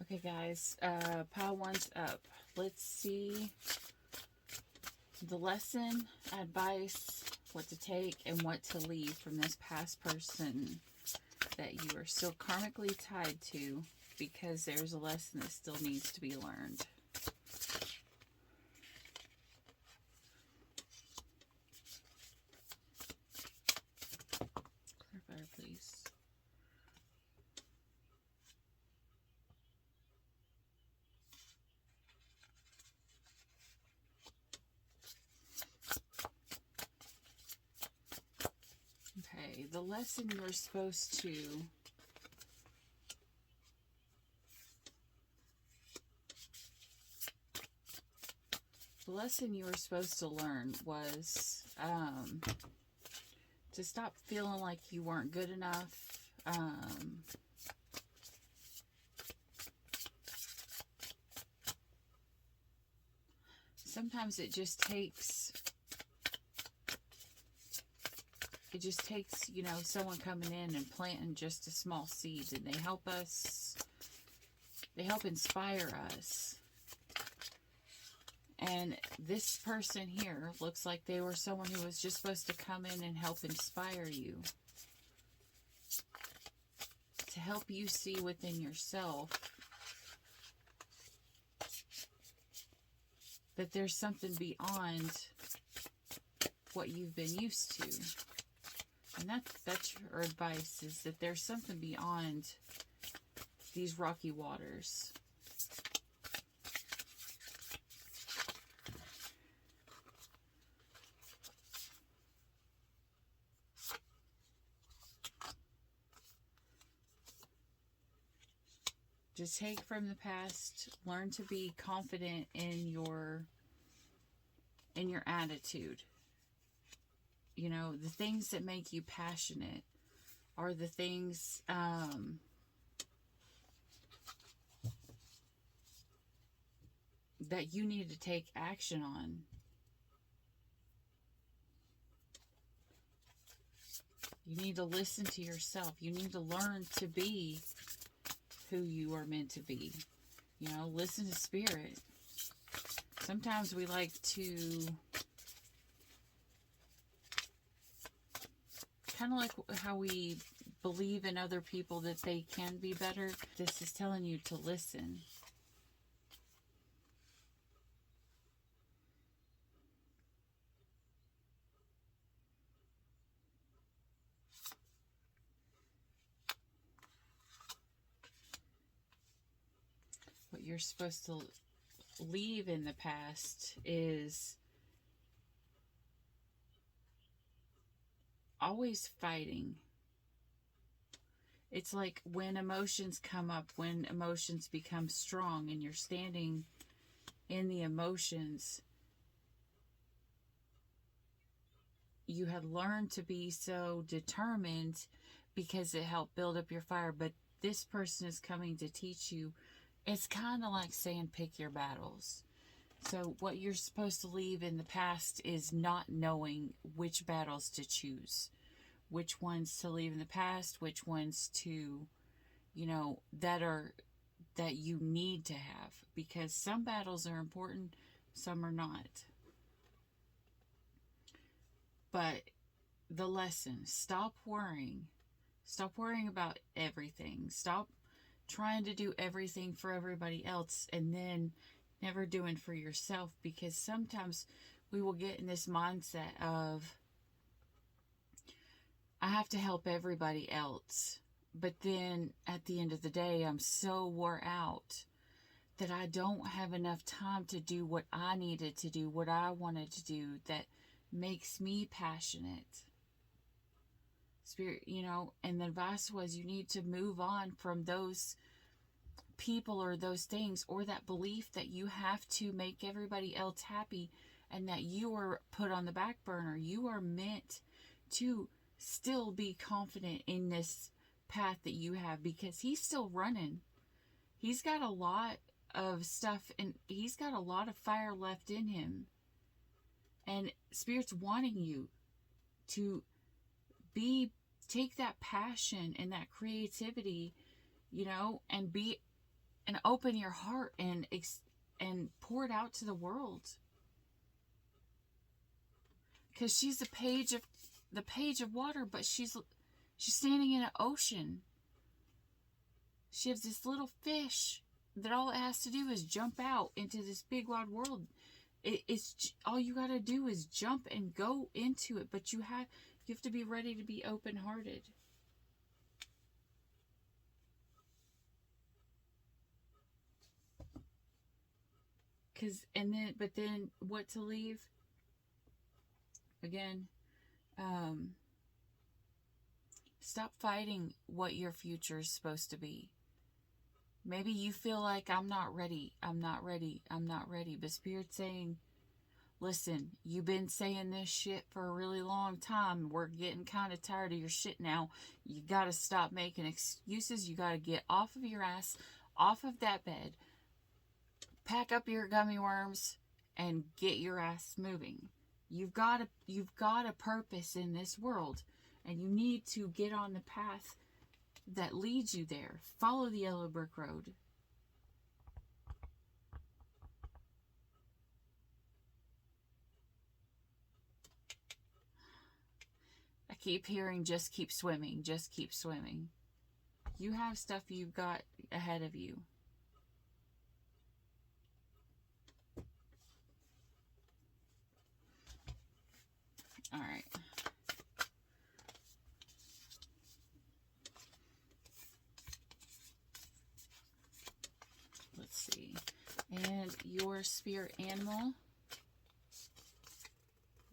Okay, guys, pile one's up. Let's see the lesson, advice, what to take, and what to leave from this past person that you are still karmically tied to, because there's a lesson that still needs to be learned. Clarify, please. Okay, the lesson you're supposed to learn was to stop feeling like you weren't good enough. Sometimes it just takes you know, someone coming in and planting just a small seed, and they help inspire us. And this person here looks like they were someone who was just supposed to come in and help inspire you, to help you see within yourself that there's something beyond what you've been used to. And that's your advice, is that there's something beyond these rocky waters. Just take from the past, learn to be confident in your attitude. You know, the things that make you passionate are the things that you need to take action on. You need to listen to yourself. You need to learn to be who you are meant to be. You know, listen to spirit. Sometimes we like to, kind of like how we believe in other people that they can be better. This is telling you to listen. What you're supposed to leave in the past is always fighting. It's like when emotions come up, when emotions become strong and you're standing in the emotions, you had learned to be so determined because it helped build up your fire. But this person is coming to teach you. It's kind of like saying pick your battles. So what you're supposed to leave in the past is not knowing which battles to choose, which ones to leave in the past, which ones to, you know, that you need to have, because some battles are important, some are not. But the lesson, stop worrying about everything. Stop trying to do everything for everybody else and then never doing for yourself, because sometimes we will get in this mindset of, I have to help everybody else, but then at the end of the day, I'm so wore out that I don't have enough time to do what I needed to do, what I wanted to do, that makes me passionate. Spirit, you know, and the advice was, you need to move on from those people or those things, or that belief that you have to make everybody else happy and that you are put on the back burner. You are meant to still be confident in this path that you have, because he's still running. He's got a lot of stuff and he's got a lot of fire left in him. And Spirit's wanting you to take that passion and that creativity, you know, and be and open your heart and pour it out to the world. Because she's the page of water, but she's standing in an ocean. She has this little fish that all it has to do is jump out into this big wide world. It's all you got to do is jump and go into it, but you have to be ready to be open-hearted. But then what to leave? Again, stop fighting what your future is supposed to be. Maybe you feel like I'm not ready. But Spirit's saying, listen, you've been saying this shit for a really long time. We're getting kind of tired of your shit now. You got to stop making excuses. You got to get off of your ass, off of that bed, pack up your gummy worms, and get your ass moving. You've got a purpose in this world, and you need to get on the path that leads you there. Follow the yellow brick road. I keep hearing, just keep swimming, just keep swimming. You have stuff you've got ahead of you. All right. Let's see. And your spirit animal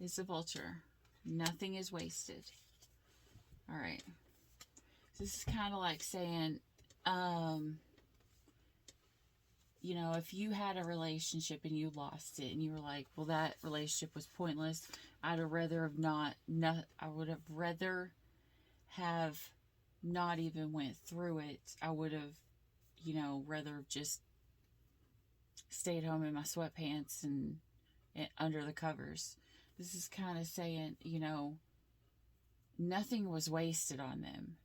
is a vulture. Nothing is wasted. All right. This is kind of like saying, you know, if you had a relationship and you lost it and you were like, well, that relationship was pointless. I would have rather have not even went through it. I would have, you know, rather just stayed home in my sweatpants and under the covers. This is kind of saying, you know, nothing was wasted on them.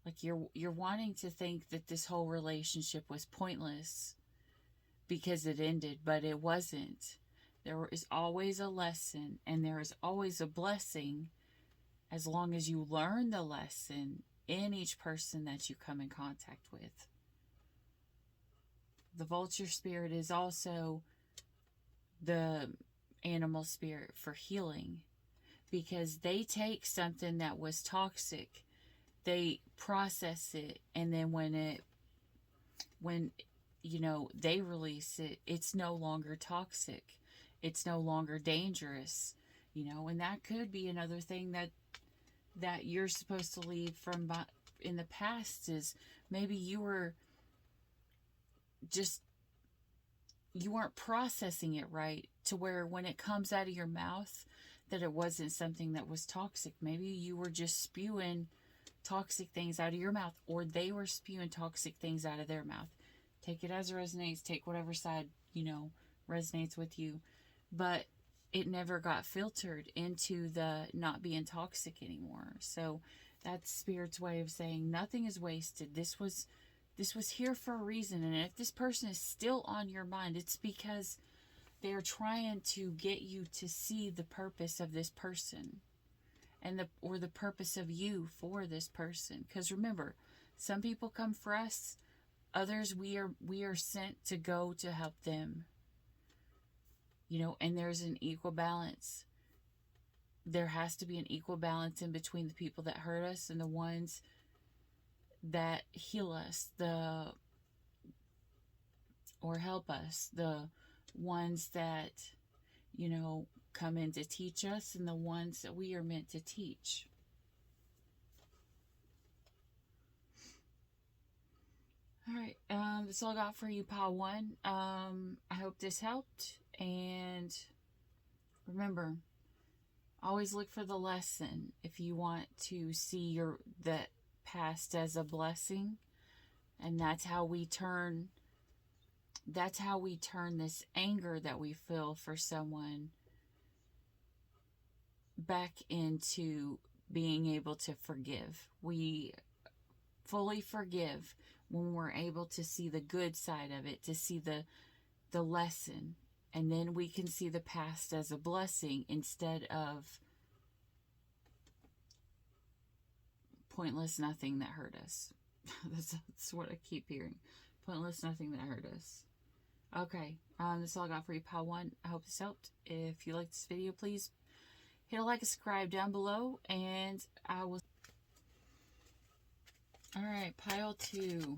Like you're wanting to think that this whole relationship was pointless because it ended, but it wasn't. There is always a lesson, and there is always a blessing as long as you learn the lesson in each person that you come in contact with. The vulture spirit is also the animal spirit for healing, because they take something that was toxic, they process it, and then when you know they release it, it's no longer toxic, it's no longer dangerous, you know. And that could be another thing that you're supposed to leave from in the past, is maybe you weren't processing it right, to where when it comes out of your mouth that it wasn't something that was toxic. Maybe you were just spewing toxic things out of your mouth, or they were spewing toxic things out of their mouth. Take it as it resonates. Take whatever side, you know, resonates with you. But it never got filtered into the not being toxic anymore. So that's Spirit's way of saying nothing is wasted. This was here for a reason. And if this person is still on your mind, it's because they're trying to get you to see the purpose of this person, and the purpose of you for this person. Because remember, some people come for us, others we are sent to go to help them. You know, and there's an equal balance. There has to be an equal balance in between the people that hurt us and the ones that heal us, or help us, the ones that, you know, come in to teach us, and the ones that we are meant to teach. All right, that's all I got for you, Pile 1. I hope this helped, and remember, always look for the lesson if you want to see that past as a blessing. And that's how we turn this anger that we feel for someone back into being able to forgive. We fully forgive when we're able to see the good side of it, to see the lesson. And then we can see the past as a blessing instead of pointless nothing that hurt us. That's what I keep hearing. Pointless nothing that hurt us. Okay, that's all I got for you, Pile 1. I hope this helped. If you like this video, please hit a like and subscribe down below, and I will... Alright, Pile 2.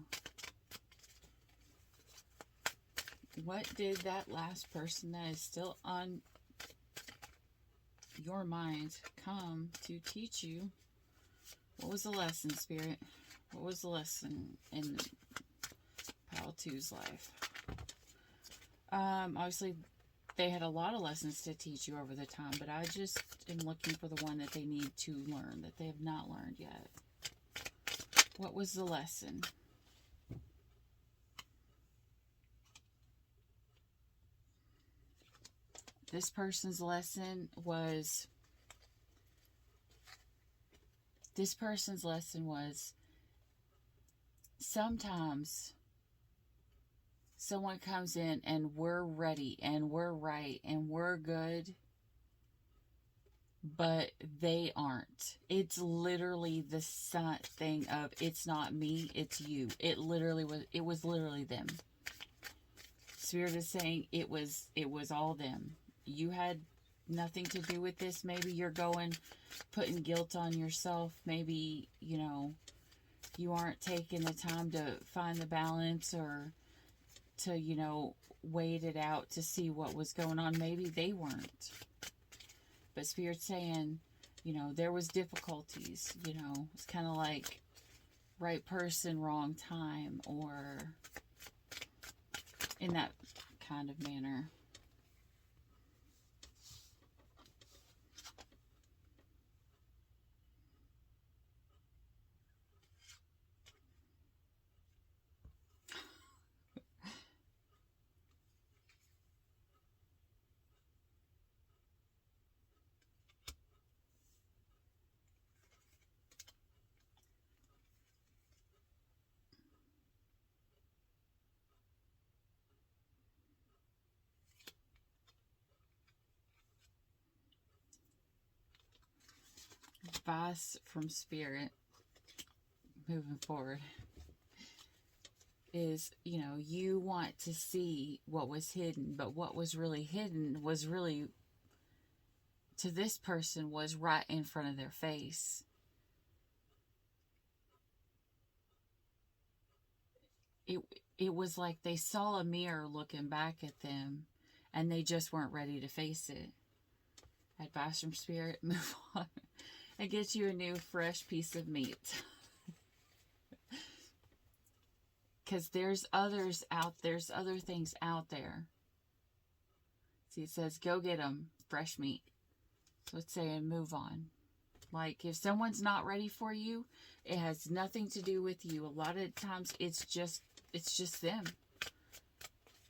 What did that last person that is still on your mind come to teach you? What was the lesson, Spirit? What was the lesson in Pile 2's life? Obviously, they had a lot of lessons to teach you over the time, but I just am looking for the one that they need to learn, that they have not learned yet. What was the lesson? This person's lesson was... sometimes someone comes in and we're ready and we're right and we're good, but they aren't. It's literally the thing of, it's not me, it's you. It was literally them. Spirit is saying it was all them. You had nothing to do with this. Maybe you're putting guilt on yourself. Maybe, you aren't taking the time to find the balance or to, wait it out to see what was going on. Maybe they weren't. But Spirit's saying, there was difficulties, it's kind of like right person, wrong time, or in that kind of manner. Advice from Spirit moving forward is, you want to see what was hidden, but what was really hidden was really, to this person, was right in front of their face. It was like they saw a mirror looking back at them and they just weren't ready to face it. Advice from Spirit, move on and get you a new fresh piece of meat. Because there's other things out there. See, it says, go get them, fresh meat. So it's saying, move on. Like, if someone's not ready for you, it has nothing to do with you. A lot of times, it's just them.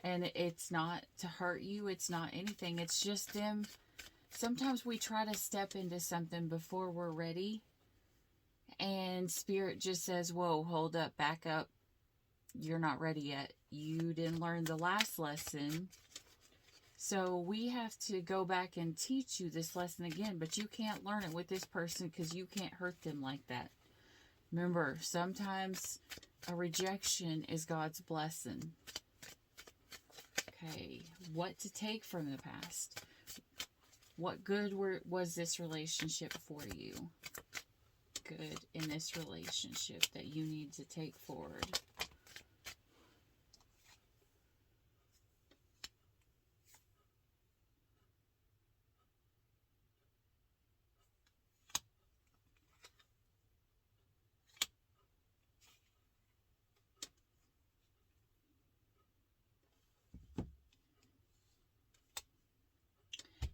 And it's not to hurt you. It's not anything. It's just them. Sometimes we try to step into something before we're ready. And Spirit just says, whoa, hold up, back up. You're not ready yet. You didn't learn the last lesson. So we have to go back and teach you this lesson again. But you can't learn it with this person because you can't hurt them like that. Remember, sometimes a rejection is God's blessing. Okay, what to take from the past? What good was this relationship for you? Good in this relationship that you need to take forward.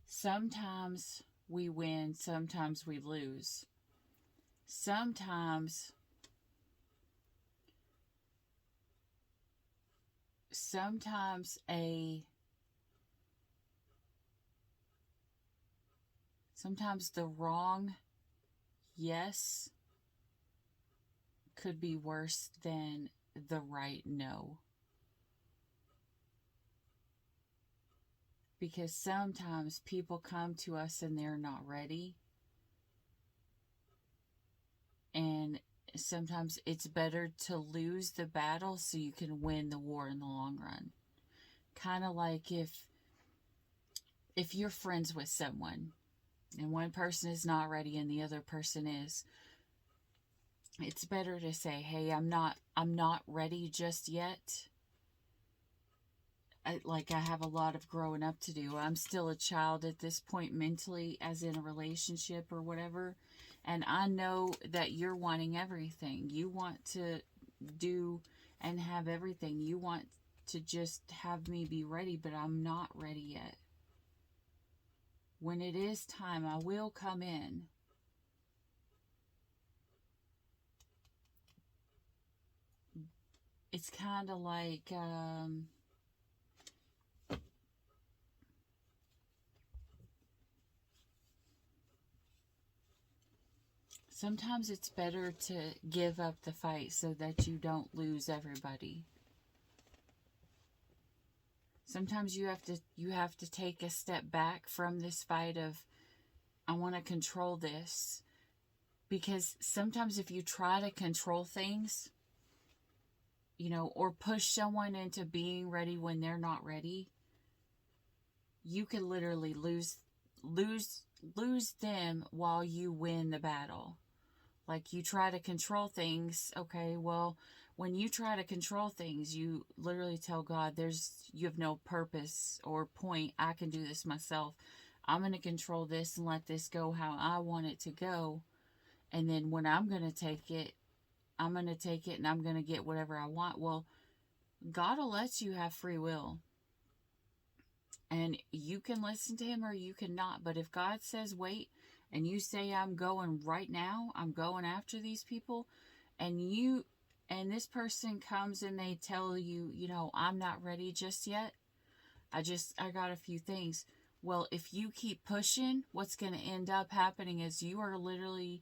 Sometimes we win, sometimes we lose. Sometimes the wrong yes could be worse than the right no. Because sometimes people come to us and they're not ready. And sometimes it's better to lose the battle so you can win the war in the long run. Kind of like if you're friends with someone and one person is not ready and the other person is, it's better to say, "Hey, I'm not ready just yet." I have a lot of growing up to do. I'm still a child at this point mentally, as in a relationship or whatever. And I know that you're wanting everything. You want to do and have everything. You want to just have me be ready, but I'm not ready yet. When it is time, I will come in. It's kind of like, sometimes it's better to give up the fight so that you don't lose everybody. Sometimes you have to take a step back from this fight of, I want to control this. Because sometimes if you try to control things, or push someone into being ready when they're not ready, you can literally lose them while you win the battle. Like, you try to control things, okay, well, when you try to control things, you literally tell God, you have no purpose or point. I can do this myself. I'm going to control this and let this go how I want it to go. And then when I'm going to take it, I'm going to take it and I'm going to get whatever I want. Well, God will let you have free will. And you can listen to him or you cannot. But if God says wait, and you say, I'm going right now, I'm going after these people, and this person comes and they tell you, I'm not ready just yet. I got a few things. Well, if you keep pushing, what's going to end up happening is you are literally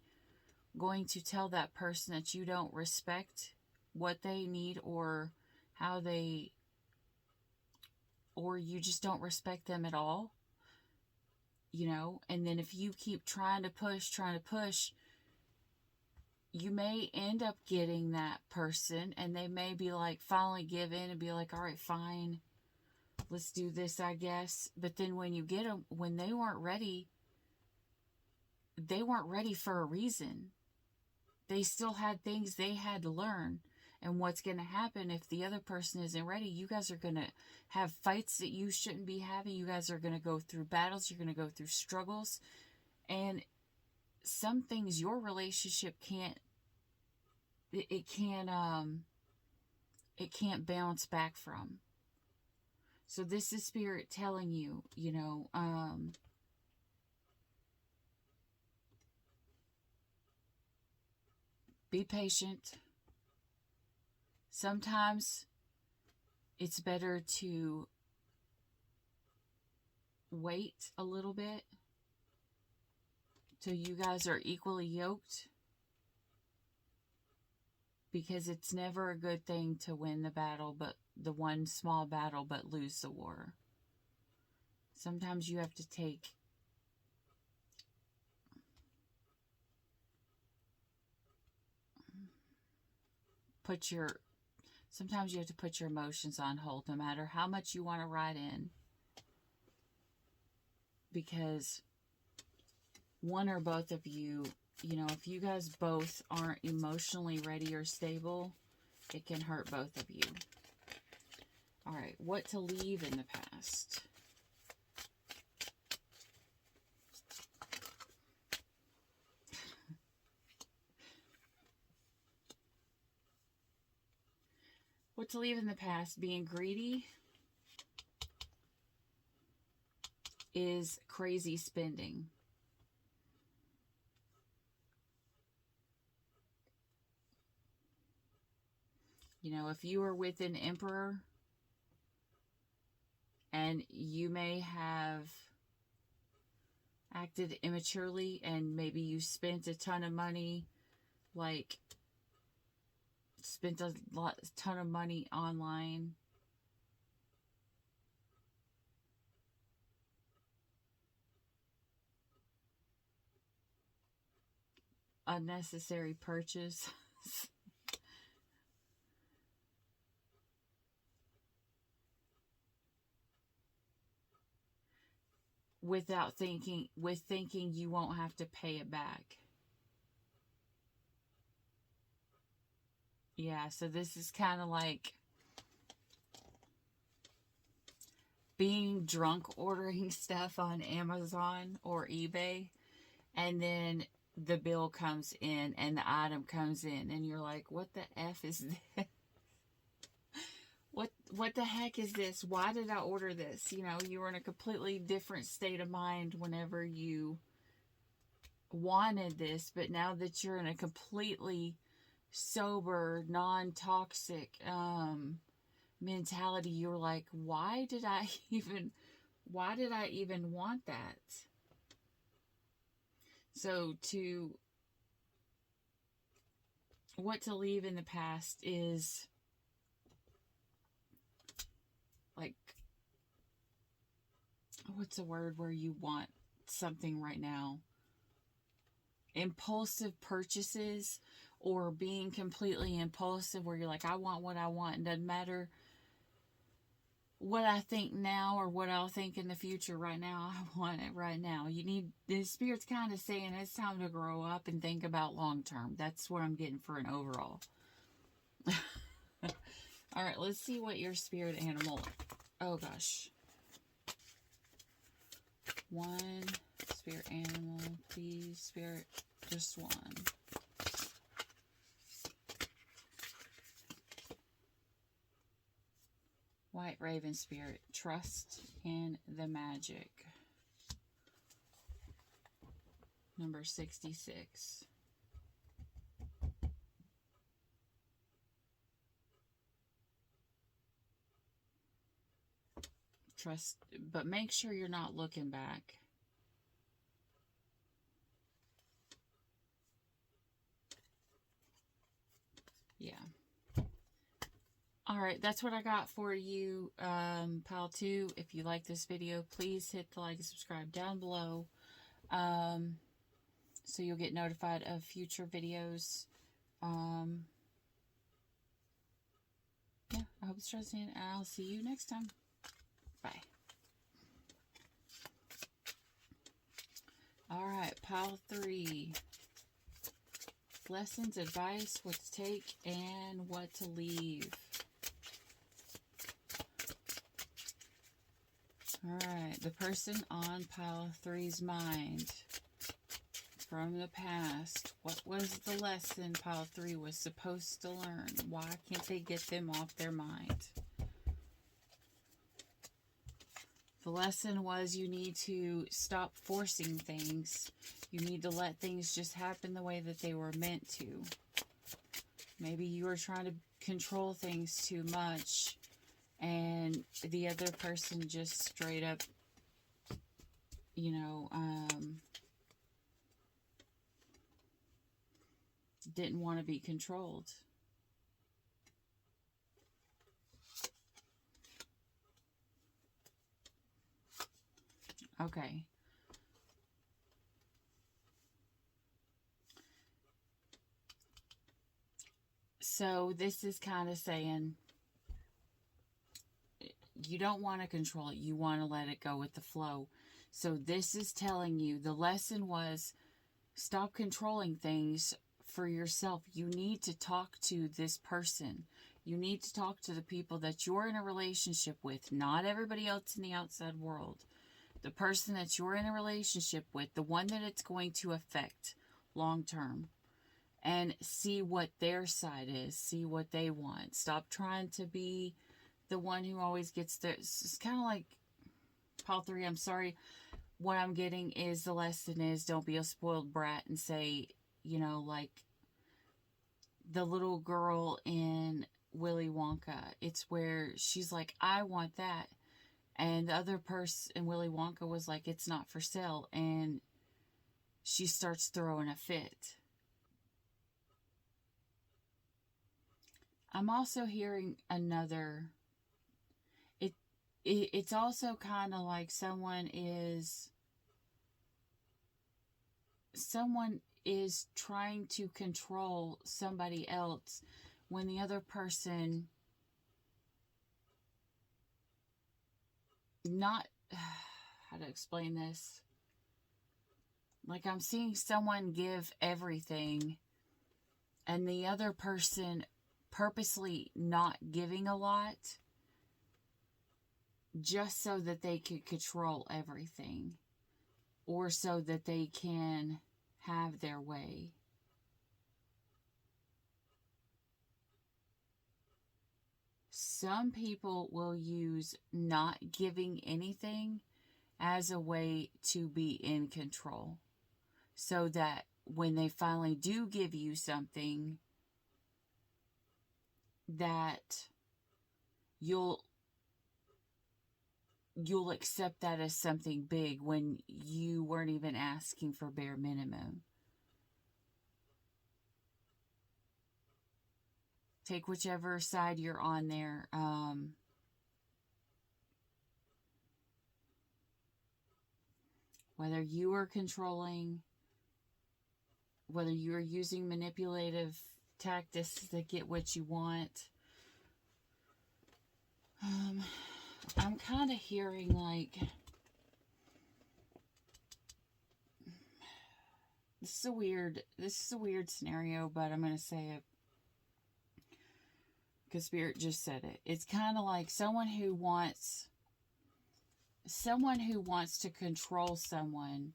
going to tell that person that you don't respect what they need or or you just don't respect them at all. And then if you keep trying to push, you may end up getting that person and they may be like, finally give in and be like, all right, fine, let's do this, I guess. But then when you get them, when they weren't ready for a reason. They still had things they had to learn. And what's going to happen if the other person isn't ready, you guys are going to have fights that you shouldn't be having. You guys are going to go through battles. You're going to go through struggles. And some things your relationship can't bounce back from. So this is Spirit telling you, be patient. Sometimes it's better to wait a little bit till you guys are equally yoked, because it's never a good thing to win the battle, but the one small battle, but lose the war. Sometimes you have to sometimes you have to put your emotions on hold, no matter how much you want to ride in. Because one or both of you, if you guys both aren't emotionally ready or stable, it can hurt both of you. All right, what to leave in the past? What to leave in the past? Being greedy is crazy spending. If you are with an emperor and you may have acted immaturely and maybe you spent a ton of money, like spent a ton of money online. Unnecessary purchase. With thinking you won't have to pay it back. Yeah, so this is kind of like being drunk ordering stuff on Amazon or eBay, and then the bill comes in and the item comes in and you're like, what the F is this? What the heck is this? Why did I order this? You know, you were in a completely different state of mind whenever you wanted this, but now that you're in a completely sober, non-toxic mentality, you're like, why did I even want that? So what to leave in the past is like, what's a word where you want something right now? Impulsive purchases, or being completely impulsive where you're like, I want what I want. It doesn't matter what I think now or what I'll think in the future. Right now, I want it right now. The Spirit's kind of saying it's time to grow up and think about long term. That's what I'm getting for an overall. All right, let's see what your spirit animal. Oh gosh. One spirit animal, please, Spirit. Just one. White Raven Spirit, trust in the magic. Number 66. Trust, but make sure you're not looking back. Yeah. All right, that's what I got for you, Pile 2. If you like this video, please hit the like and subscribe down below, so you'll get notified of future videos. Yeah, I hope it's interesting, and I'll see you next time. Bye. All right, Pile 3. Lessons, advice, what to take, and what to leave. Alright, the person on Pile 3's mind from the past. What was the lesson Pile 3 was supposed to learn? Why can't they get them off their mind? The lesson was you need to stop forcing things. You need to let things just happen the way that they were meant to. Maybe you were trying to control things too much, and the other person just straight up, you know, didn't want to be controlled. Okay. So this is kind of saying you don't want to control it. You want to let it go with the flow. So this is telling you the lesson was stop controlling things for yourself. You need to talk to this person. You need to talk to the people that you're in a relationship with, not everybody else in the outside world. The person that you're in a relationship with, the one that it's going to affect long term. And see what their side is. See what they want. Stop trying to be the one who always gets there. It's kind of like Pile 3, I'm sorry. What I'm getting is the lesson is don't be a spoiled brat and say, you know, like the little girl in Willy Wonka. It's where she's like, I want that. And the other person in Willy Wonka was like, it's not for sale. And she starts throwing a fit. I'm also hearing another. It, it's also kind of like someone is trying to control somebody else when the other person not how to explain this. Like I'm seeing someone give everything and the other person purposely not giving a lot just so that they could control everything or so that they can have their way. Some people will use not giving anything as a way to be in control so that when they finally do give you something, that you'll accept that as something big when you weren't even asking for bare minimum. Take whichever side you're on there. Whether you are controlling, whether you are using manipulative tactics to get what you want. I'm kind of hearing like this is a weird scenario, but I'm going to say it because Spirit just said it. It's kind of like someone who wants to control someone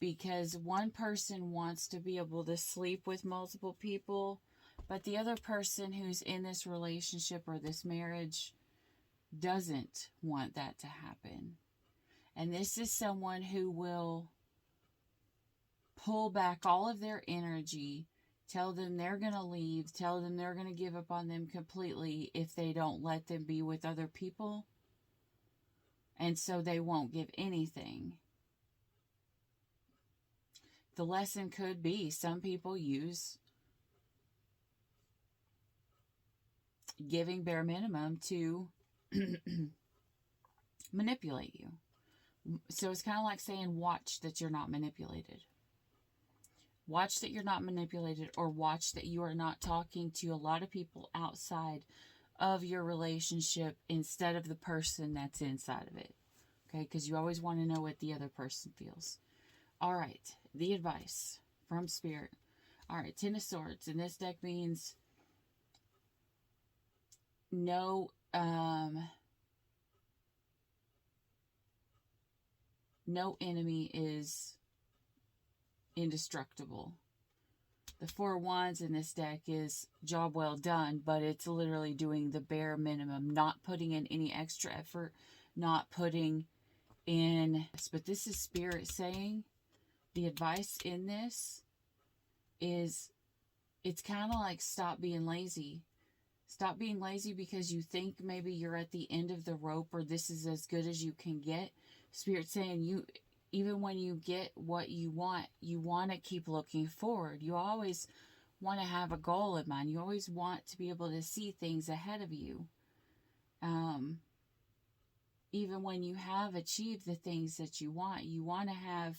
because one person wants to be able to sleep with multiple people, but the other person who's in this relationship or this marriage doesn't want that to happen. And this is someone who will pull back all of their energy, tell them they're going to leave, tell them they're going to give up on them completely if they don't let them be with other people. And so they won't give anything. The lesson could be some people use giving bare minimum to manipulate you. So it's kind of like saying, watch that you're not manipulated. Watch that you're not manipulated, or watch that you are not talking to a lot of people outside of your relationship instead of the person that's inside of it. Okay, because you always want to know what the other person feels. All right, the advice from Spirit. All right, Ten of Swords. And this deck means no enemy is indestructible. The Four of Wands in this deck is job well done, but it's literally doing the bare minimum, not putting in any extra effort, not putting in. But this is Spirit saying the advice in this is it's kind of like stop being lazy. Stop being lazy because you think maybe you're at the end of the rope or this is as good as you can get. Spirit saying even when you get what you want to keep looking forward. You always want to have a goal in mind. You always want to be able to see things ahead of you. Even when you have achieved the things that you want to have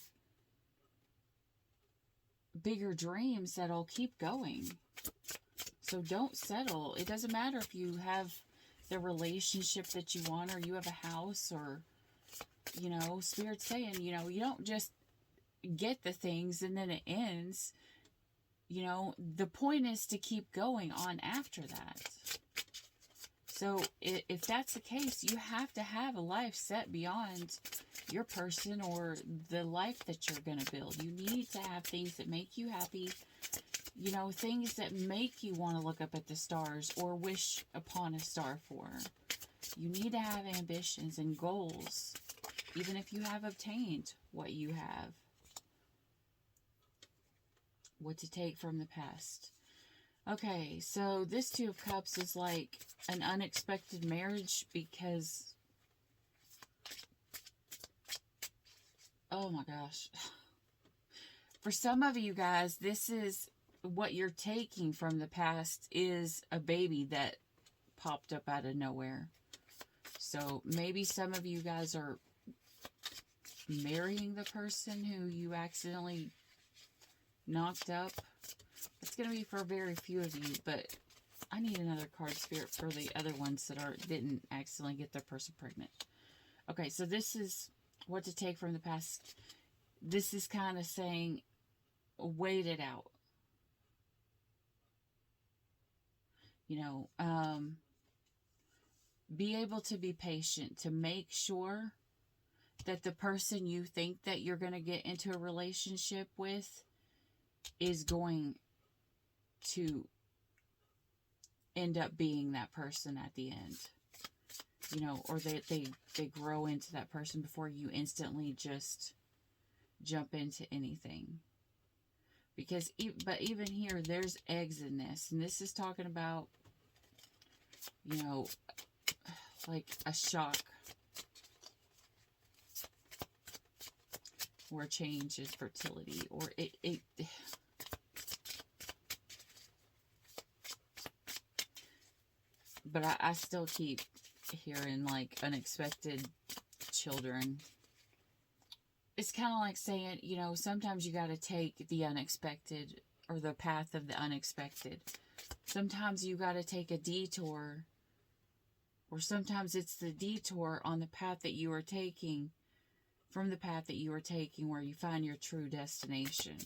bigger dreams that'll keep going. So don't settle. It doesn't matter if you have the relationship that you want or you have a house or, Spirit's saying, you don't just get the things and then it ends. The point is to keep going on after that. So if that's the case, you have to have a life set beyond your person or the life that you're going to build. You need to have things that make you happy, things that make you want to look up at the stars or wish upon a star for. You need to have ambitions and goals, even if you have obtained what you have. What to take from the past. Okay, so this Two of Cups is like an unexpected marriage because, oh my gosh. For some of you guys, this is what you're taking from the past is a baby that popped up out of nowhere. So maybe some of you guys are marrying the person who you accidentally knocked up. It's going to be for very few of you, but I need another card, Spirit, for the other ones that didn't accidentally get their person pregnant. Okay, so this is what to take from the past. This is kind of saying, wait it out. You know, be able to be patient, to make sure that the person you think that you're going to get into a relationship with is going to end up being that person at the end. You know, or they grow into that person before you instantly just jump into anything. Because, but even here, there's eggs in this. And this is talking about, you know, like a shock or a change in fertility. Or it but I still keep hearing like unexpected children. It's kind of like saying, you know, sometimes you got to take the unexpected or the path of the unexpected. Sometimes you got to take a detour, or sometimes it's the detour on the path that you are taking, from the path that you are taking, where you find your true destination.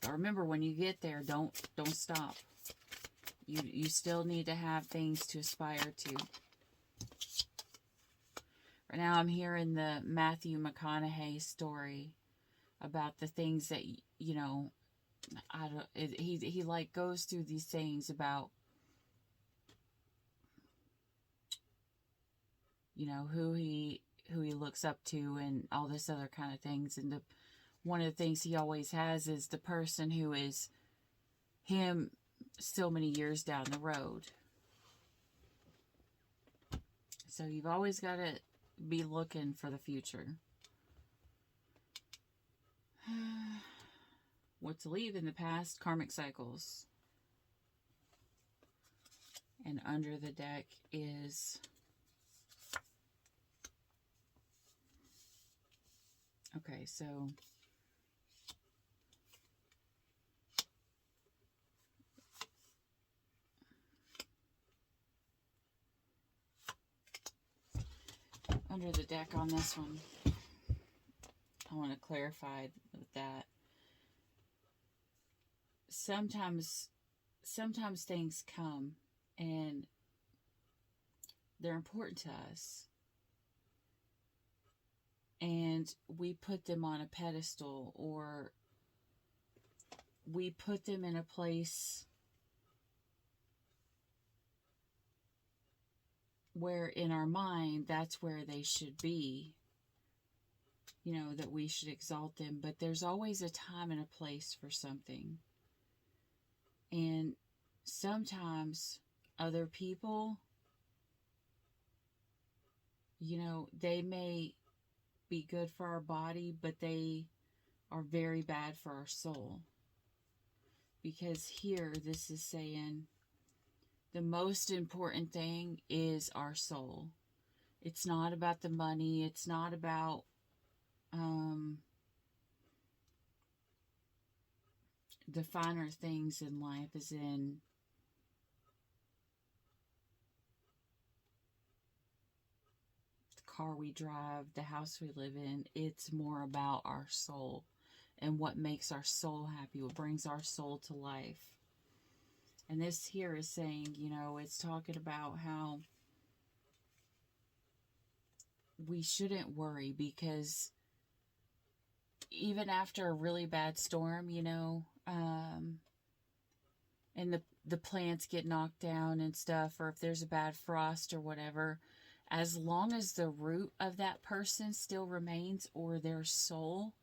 But remember, when you get there, don't stop. You still need to have things to aspire to. Right now I'm hearing the Matthew McConaughey story about the things that, you know, he like goes through these things about, you know, who he looks up to and all this other kind of things. And one of the things he always has is the person who is him still many years down the road. So you've always got to be looking for the future. What to leave in the past, karmic cycles. And under the deck is, okay, so under the deck on this one, I want to clarify that sometimes things come and they're important to us, and we put them on a pedestal, or we put them in a place where in our mind that's where they should be, you know, that we should exalt them. But there's always a time and a place for something. And sometimes other people, you know, they may be good for our body, but they are very bad for our soul. Because here this is saying the most important thing is our soul. It's not about the money. It's not about the finer things in life, as in the car we drive, the house we live in. It's more about our soul and what makes our soul happy, what brings our soul to life. And this here is saying, you know, it's talking about how we shouldn't worry, because even after a really bad storm, you know, and the plants get knocked down and stuff, or if there's a bad frost or whatever, as long as the root of that person still remains, or their soul,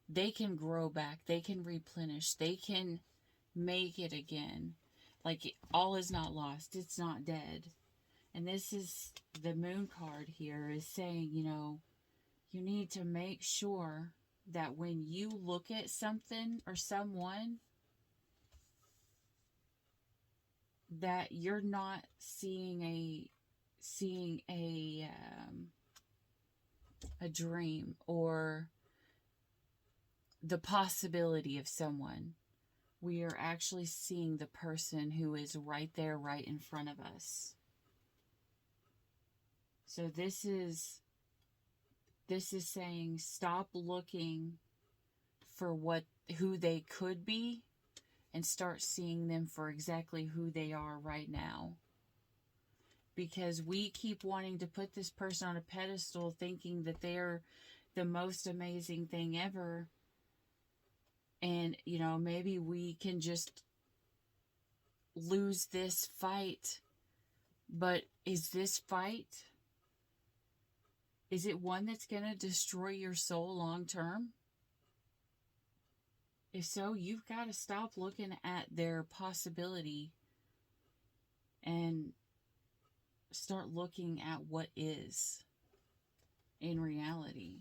they can grow back, they can replenish, they can make it again. Like, all is not lost, it's not dead. And this is the moon card here, is saying, you know, you need to make sure that when you look at something or someone, that you're not seeing a dream or the possibility of someone. We are actually seeing the person who is right there, right in front of us. So this is saying, stop looking for who they could be and start seeing them for exactly who they are right now. Because we keep wanting to put this person on a pedestal thinking that they're the most amazing thing ever. And, maybe we can just lose this fight. But is this fight, is it one that's going to destroy your soul long term? If so, you've got to stop looking at their possibility and start looking at what is in reality.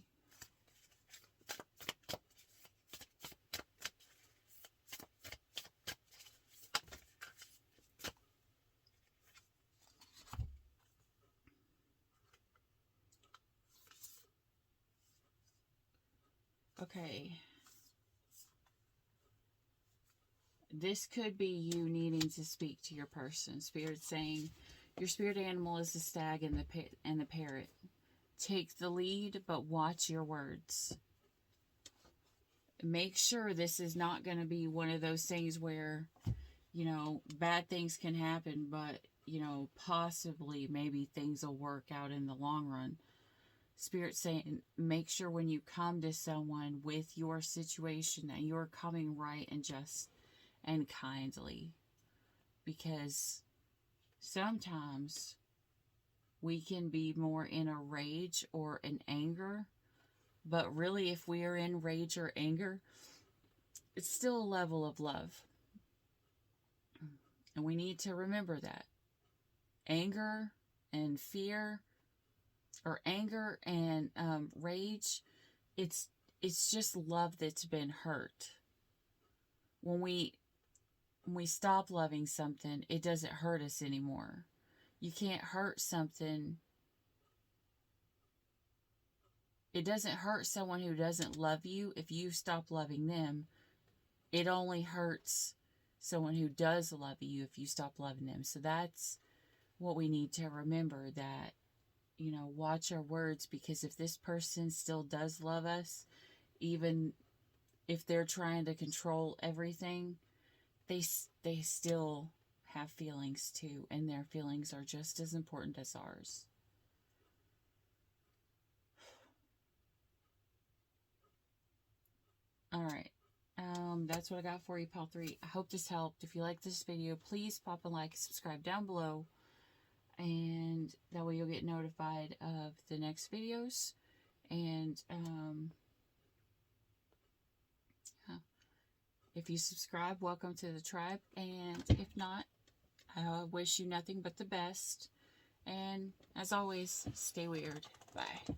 Okay. This could be you needing to speak to your person. Spirit saying, your spirit animal is the stag and the parrot. Take the lead, but watch your words. Make sure this is not going to be one of those things where, bad things can happen, but, possibly maybe things will work out in the long run. Spirit saying, make sure when you come to someone with your situation that you're coming right and just and kindly. Because sometimes we can be more in a rage or an anger, but really if we are in rage or anger, it's still a level of love. And we need to remember that. Anger and fear, or anger and rage, it's just love that's been hurt. When we stop loving something, it doesn't hurt us anymore. You can't hurt something. It doesn't hurt someone who doesn't love you if you stop loving them. It only hurts someone who does love you if you stop loving them. So that's what we need to remember, that, watch our words, because if this person still does love us, even if they're trying to control everything, they still have feelings too, and their feelings are just as important as ours. All right. That's what I got for you, Pal 3. I hope this helped. If you like this video, please pop a like and subscribe down below. And that way you'll get notified of the next videos. And, if you subscribe, welcome to the tribe. And if not, I wish you nothing but the best. And as always, stay weird. Bye.